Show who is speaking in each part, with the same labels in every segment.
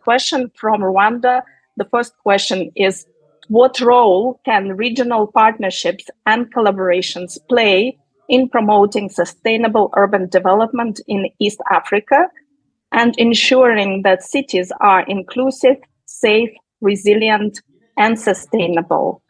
Speaker 1: question from Rwanda. The first question is, what role can regional partnerships and collaborations play in promoting sustainable urban development in East Africa and ensuring that cities are inclusive, safe, resilient, and sustainable?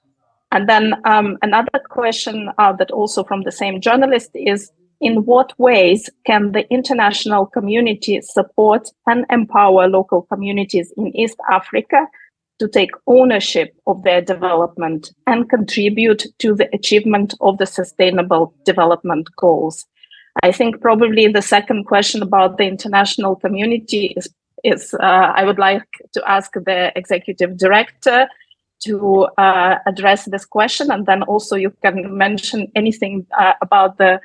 Speaker 1: And then another question that also from the same journalist is, in what ways can the international community support and empower local communities in East Africa to take ownership of their development and contribute to the achievement of the Sustainable Development Goals? I think probably the second question about the international community is I would like to ask the executive director to address this question, and then also you can mention anything about the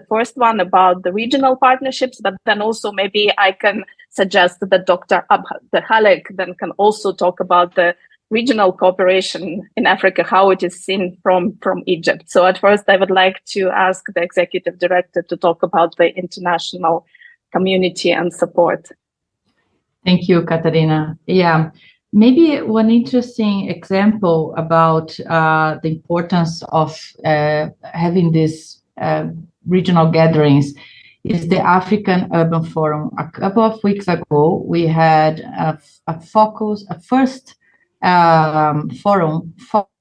Speaker 1: first one about the regional partnerships, but then also maybe I can suggest that Dr. Abdelhalek then can also talk about the regional cooperation in Africa, how it is seen from Egypt. So at first, I would like to ask the executive director to talk about the international community and support.
Speaker 2: Thank you, Katarina. Yeah, maybe one interesting example about the importance of having these regional gatherings is the African Urban Forum. A couple of weeks ago, we had a first forum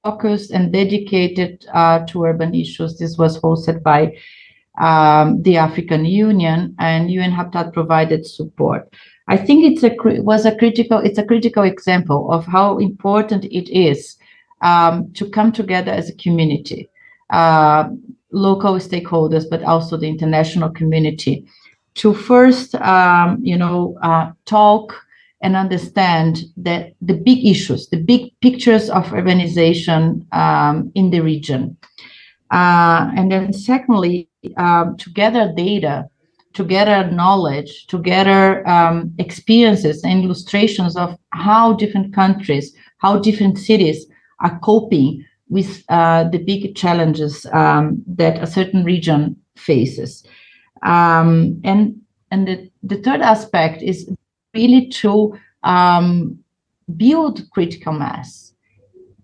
Speaker 2: focused and dedicated to urban issues. This was hosted by the African Union, and UN Habitat provided support. I think it's a critical example of how important it is to come together as a community, local stakeholders, but also the international community, to first, talk and understand that the big issues, the big pictures of urbanization in the region. And then secondly, to gather data, to gather knowledge, to gather experiences and illustrations of how different countries, how different cities are coping with the big challenges that a certain region faces. And the third aspect is really to build critical mass,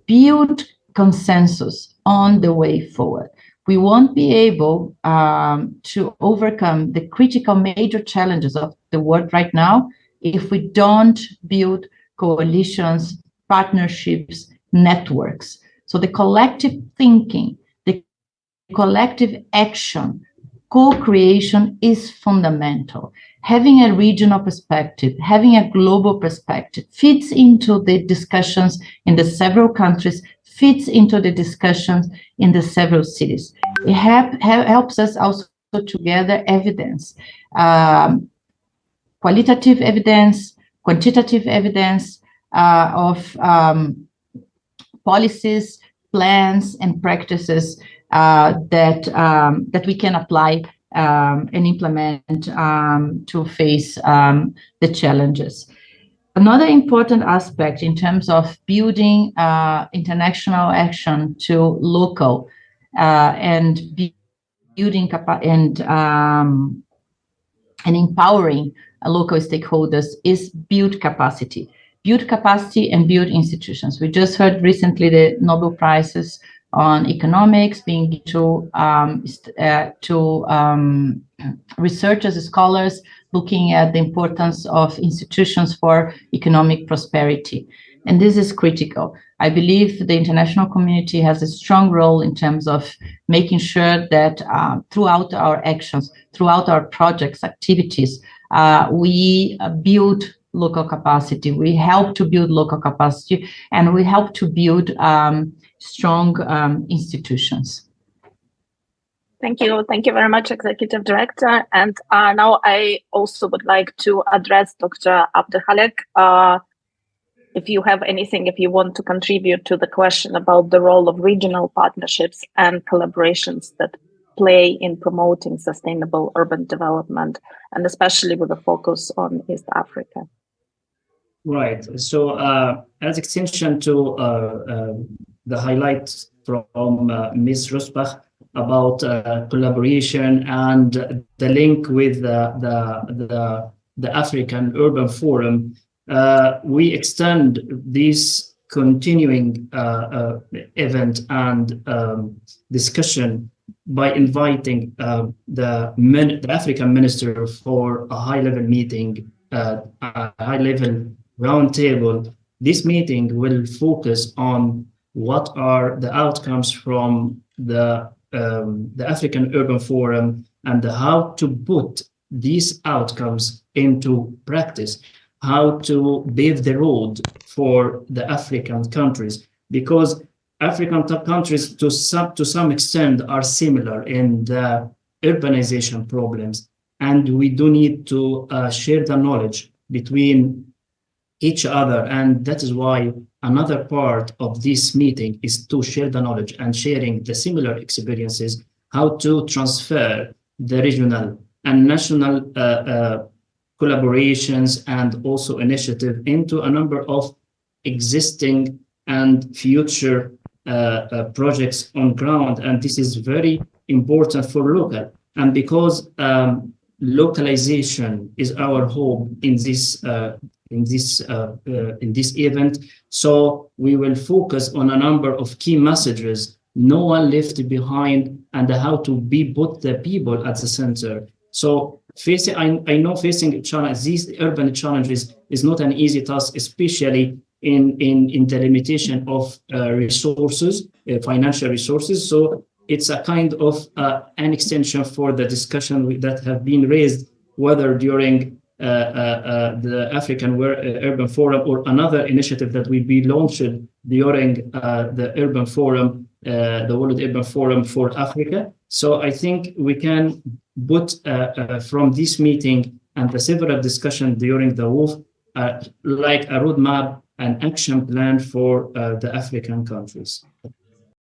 Speaker 2: build consensus on the way forward. We won't be able to overcome the critical major challenges of the world right now if we don't build coalitions, partnerships, networks. So the collective thinking, the collective action, co-creation is fundamental. Having a regional perspective, having a global perspective fits into the discussions in the several countries, fits into the discussions in the several cities. It helps us also to gather evidence, qualitative evidence, quantitative evidence of policies, plans, and practices that we can apply and implement to face the challenges. Another important aspect in terms of building international action to local and building and empowering local stakeholders is build capacity and build institutions. We just heard recently the Nobel Prizes on economics being to researchers, scholars looking at the importance of institutions for economic prosperity. And this is critical. I believe the international community has a strong role in terms of making sure that throughout our actions, throughout our projects, activities, we build local capacity, we help to build local capacity, and we help to build strong institutions.
Speaker 1: Thank you. Thank you very much, Executive Director. And now I also would like to address Dr. Abdelhalek. If you have anything, if you want to contribute to the question about the role of regional partnerships and collaborations that play in promoting sustainable urban development, and especially with a focus on East Africa.
Speaker 3: Right. So as extension to the highlights from Ms. Rosbach about collaboration and the link with the African Urban Forum, we extend this continuing event and discussion by inviting the African minister for a high-level meeting, a high-level roundtable. This meeting will focus on what are the outcomes from the African Urban Forum and how to put these outcomes into practice, how to pave the road for the African countries, because African countries to some extent are similar in the urbanization problems, and we do need to share the knowledge between each other. And that is why another part of this meeting is to share the knowledge and sharing the similar experiences, how to transfer the regional and national collaborations and also initiative into a number of existing and future projects on ground. And this is very important for local. And because localization is our hope in this event, so we will focus on a number of key messages: no one left behind, and how to put the people at the center. So I know facing these urban challenges is not an easy task, especially in the limitation of resources, financial resources. So it's a kind of an extension for the discussion that have been raised, whether during the African Urban Forum or another initiative that will be launched during the Urban Forum, the World Urban Forum for Africa. So I think we can put from this meeting and the several discussions during the WOF like a roadmap and action plan for the African countries.